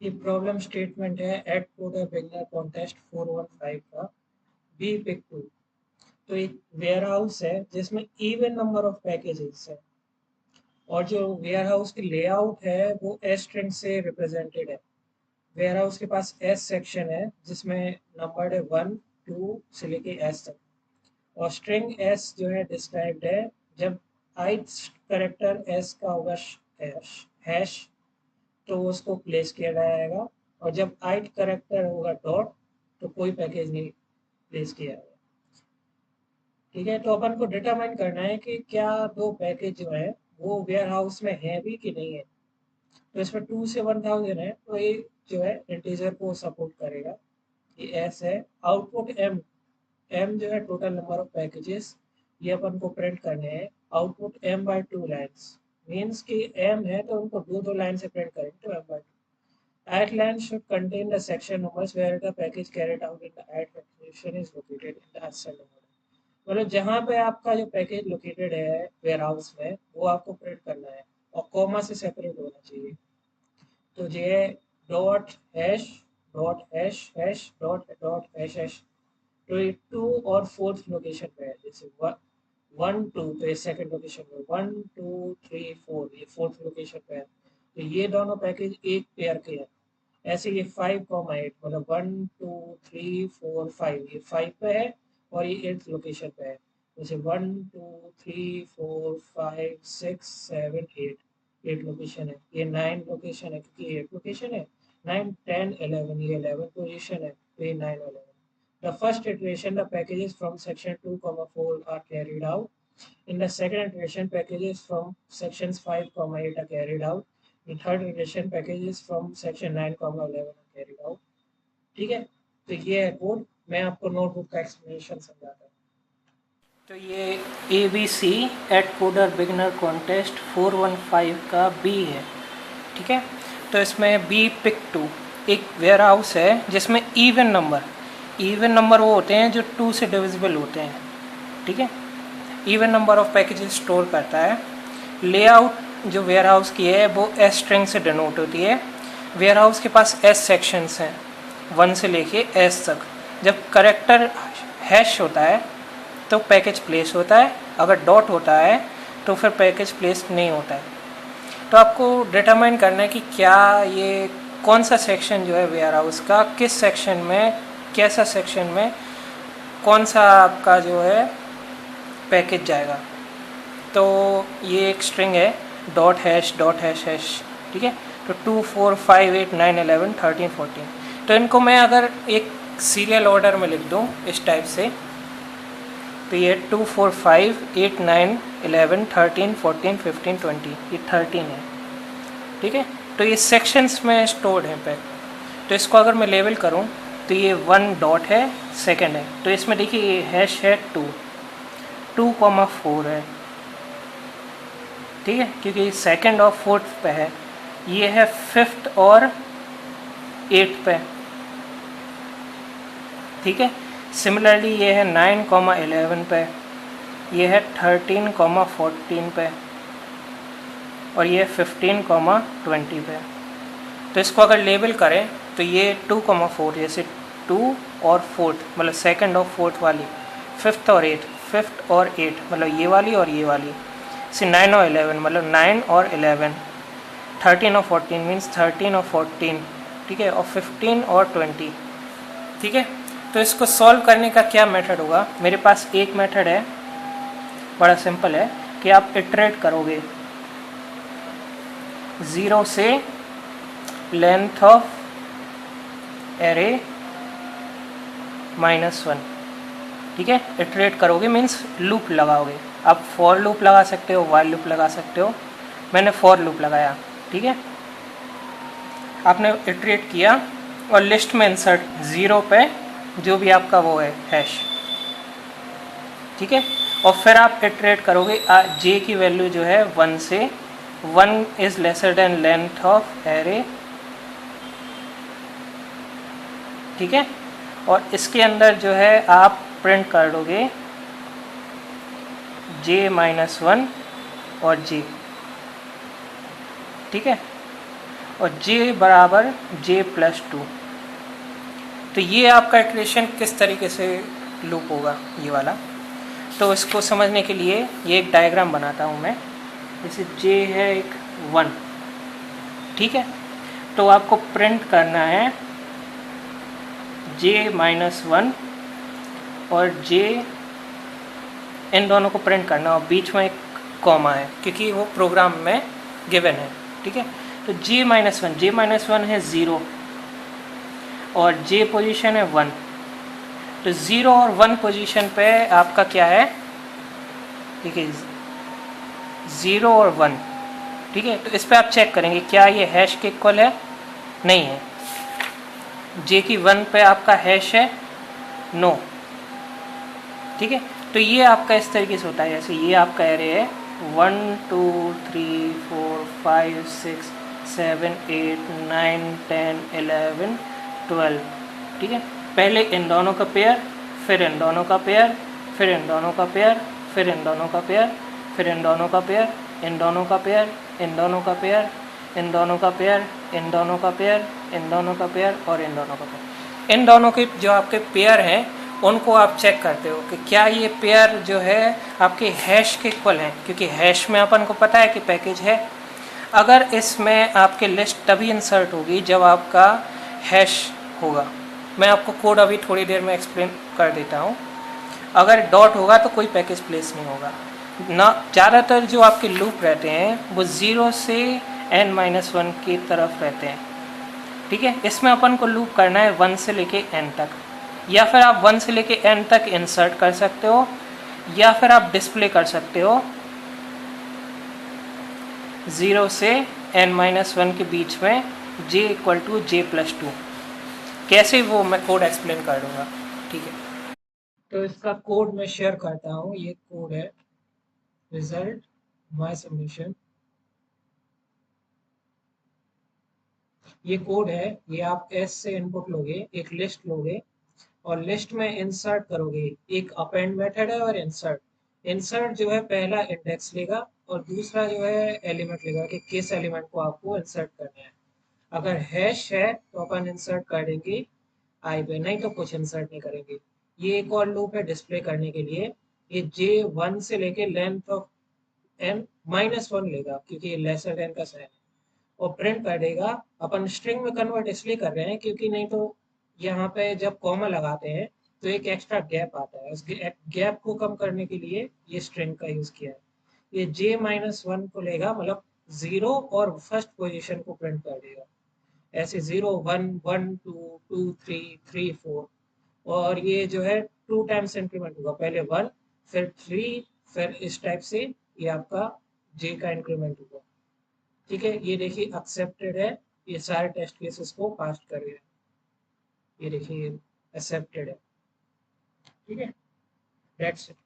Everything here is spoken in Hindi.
ये प्रॉब्लम स्टेटमेंट है एट कोडर बिगनर कॉन्टेस्ट 415 का बी पिक 2। तो एक वेयर हाउस है जिसमें इवन नंबर ऑफ पैकेजेस है और जो वेयर हाउस की लेआउट है वो एस स्ट्रिंग से रिप्रेजेंटेड है। वेयर हाउस के पास एस सेक्शन है जिसमें नंबर है 1 2 से लेके एस तक, और स्ट्रिंग एस जो है डिस्क्राइब्ड है जब ith करेक्टर एस का होगा हैश तो उसको प्लेस किया जाएगा, और जब ith करेक्टर होगा डॉट तो कोई पैकेज नहीं प्लेस किया जाएगा। ठीक है, तो अपन को डिटरमाइन करना है कि क्या दो पैकेज जो है वो वेयर हाउस में है भी कि नहीं है। तो इसमें 2 से 1000 है तो ये जो है इंटीजर को सपोर्ट करेगा। ये एस है। आउटपुट एम, एम जो है टोटल नंबर ऑफ पैकेजेस, ये अपन को प्रिंट करने हैं। Output M by 2 lines means कि एम है तो उनको दो दो लाइन से प्रिंट करेंगे तो M by 2। At line should contain the section numbers where the package carried out in the at location is located in the ascending order। मतलब जहाँ पे आपका जो पैकेज लोकेटेड है वेयर हाउस में वो आपको प्रिंट करना है और कॉमा से सेपरेट होना चाहिए। तो ये dot hash hash dot dot hash hash, तो ये 2 और 4th लोकेशन पे है। जैसे 1 2 तो ये सेकंड लोकेशन पे, 1 2 3 4 ये 4th लोकेशन पे है। तो ये दोनों पैकेज एक पेयर के हैं। ऐसे ये 5 8 मतलब 1 2 3 4 5 ये 5 पे है और ये 8th लोकेशन पे है। जैसे 1 2 3 4 5 6 7 8 8 लोकेशन है। ये 9 लोकेशन है क्योंकि 8 लोकेशन है। 9 10 11 ये 11 पोजीशन है तो ये 9 11। The first iteration, the packages from section 2, 4 are carried out. In the second iteration, packages from sections 5, 8 are carried out. In third iteration, packages from section 9, 11 are carried out. ठीक है, तो ये है कोड। मैं आपको नोटबुक का एक्सप्लेनेशन समझाता हूँ। तो ये ABC AtCoder beginner contest 415 का B है। ठीक है, तो इसमें बी पिक 2 एक वेयर हाउस है जिसमें इवन नंबर वो होते हैं जो 2 से डिविजिबल होते हैं। ठीक है, even number of packages store करता है। लेआउट जो वेयर हाउस की है वो एस स्ट्रिंग से डिनोट होती है। वेयर हाउस के पास एस सेक्शंस हैं 1 से लेके एस तक। जब करेक्टर हैश होता है तो पैकेज प्लेस होता है, अगर डॉट होता है तो फिर पैकेज प्लेस नहीं होता है। तो आपको डिटरमाइन करना है कि क्या ये कौन सा सेक्शन जो है वेयर हाउस का, किस सेक्शन में, कैसा सेक्शन में कौन सा आपका जो है पैकेज जाएगा। तो ये एक स्ट्रिंग है डॉट हैश हैश। ठीक है, तो 2 4 5 8 9 11 13 14। तो इनको मैं अगर एक सीरियल ऑर्डर में लिख दूँ इस टाइप से, तो ये 2 4 5 8 9 11 13 14 15 20 ये 13 है। ठीक है, तो ये सेक्शंस में स्टोर्ड है पैक। तो इसको अगर मैं लेबल करूं तो ये 1 डॉट है, सेकंड है। तो इसमें देखिए ये हैश है 2 4 है। ठीक है, क्योंकि ये सेकंड और फोर्थ पे है। ये है 5th और 8th पे। ठीक है, सिमिलरली ये है 9 11 पे, ये है 13 14 पे, और ये 15 20 पे। तो इसको अगर लेबल करें तो ये 2 4 जैसे 2 और 4th मतलब सेकंड और फोर्थ वाली, 5th और 8th, 5th और 8 मतलब ये वाली और ये वाली, से 9 और 11 मतलब 9 और 11, 13 और 14 मीन्स 13 और 14। ठीक है, और 15 और 20। ठीक है, तो इसको सॉल्व करने का क्या मेथड होगा। मेरे पास एक मेथड है, बड़ा सिंपल है कि आप इटरेट करोगे 0 से लेंथ ऑफ एरे -1। ठीक है, इटरेट करोगे मीन्स लूप लगाओगे। आप फॉर लूप लगा सकते हो, वाइल लूप लगा सकते हो। मैंने फॉर लूप लगाया। ठीक है, आपने इटरेट किया और लिस्ट में इंसर्ट 0 पे जो भी आपका वो है हैश। ठीक है, और फिर आप इटरेट करोगे जे की वैल्यू जो है 1 से 1 is lesser than length of array. ठीक है, और इसके अंदर जो है आप प्रिंट कर दोगे J-1 और J। ठीक है, और j बराबर j प्लस 2। तो ये आपका इक्वेशन किस तरीके से लूप होगा ये वाला, तो इसको समझने के लिए ये एक डायग्राम बनाता हूँ मैं। जैसे j है एक 1, ठीक है, तो आपको प्रिंट करना है j माइनस 1 और j, इन दोनों को प्रिंट करना और बीच में एक कॉमा है क्योंकि वो प्रोग्राम में गिवन है, ठीक है। तो j माइनस 1 है 0 और j पोजीशन है 1। तो 0 और 1 पोजीशन पे आपका क्या है, देखिए 0 और 1, ठीक है। तो इस पे आप चेक करेंगे क्या ये हैश के इक्वल है, नहीं है। j की 1 पे आपका हैश है नो, ठीक है। तो ये आपका इस तरीके से होता है, जैसे ये आपका एरे है 1 2 3 4 5 6 7 8 9 10 11 12, ठीक है। पहले इन दोनों का पेयर, फिर इन दोनों का पेयर, फिर इन दोनों का पेयर, फिर इन दोनों का पेयर, फिर इन दोनों का पेयर, इन दोनों का पेयर, इन दोनों का पेयर, इन दोनों का पेयर, इन दोनों का पेयर, इन दोनों का पेयर और इन दोनों का पेयर। इन दोनों के जो आपके पेयर हैं उनको आप चेक करते हो कि क्या ये पेयर जो है आपके हैश के इक्वल हैं, क्योंकि हैश में अपन को पता है कि पैकेज है। अगर इसमें आपके लिस्ट तभी इंसर्ट होगी जब आपका हैश होगा। मैं आपको कोड अभी थोड़ी देर में एक्सप्लेन कर देता हूँ। अगर डॉट होगा तो कोई पैकेज प्लेस नहीं होगा ना। ज़्यादातर जो आपके लूप रहते हैं वो 0 से n-1 की तरफ रहते हैं, ठीक है। इसमें अपन को लूप करना है 1 से लेके n तक, या फिर आप 1 से लेके n तक इंसर्ट कर सकते हो, या फिर आप डिस्प्ले कर सकते हो 0 से n-1 के बीच में j equal to j plus 2। कैसे वो मैं कोड एक्सप्लेन कर दूंगा, ठीक है। तो इसका कोड मैं शेयर करता हूँ। ये कोड है रिजल्ट माय सबमिशन, ये कोड है। ये आप s से इनपुट लोगे, एक लिस्ट लोगे और लिस्ट में इंसर्ट करोगे। एक अपेंड मेथड है और इंसर्ट। इंसर्ट जो है पहला इंडेक्स लेगा और दूसरा जो है एलिमेंट लेगा कि किस एलिमेंट को आपको इंसर्ट करना है। अगर हैश है तो अपन इंसर्ट कर देंगे आई पे, नहीं तो कुछ इंसर्ट नहीं करेंगे। ये एक और लूप है डिस्प्ले करने के लिए। ये j1 से लेके लेंथ ऑफ n-1 लेगा क्योंकि ये लेसर देन का साइन है और प्रिंट कर देगा। अपन स्ट्रिंग में कन्वर्ट इसलिए कर रहे हैं क्योंकि नहीं तो यहाँ पे जब कॉमा लगाते हैं तो एक एक्स्ट्रा गैप आता है। उस गैप को कम करने के लिए ये स्ट्रिंग का यूज किया है। ये j-1 को लेगा, मतलब 0 और फर्स्ट पोजीशन को प्रिंट कर देगा। ऐसे 0 1 1 2 2 3 3 4 और ये जो है 2 टाइम्स इंक्रीमेंट होगा, पहले 1 फिर 3 फिर इस टाइप से ये आपका j का इंक्रीमेंट होगा, ठीक है। ये देखिए एक्सेप्टेड है, ये सारे टेस्ट केसेस को पास कर रहे हैं। ये देखिए एक्सेप्टेड है, ठीक है। That's it.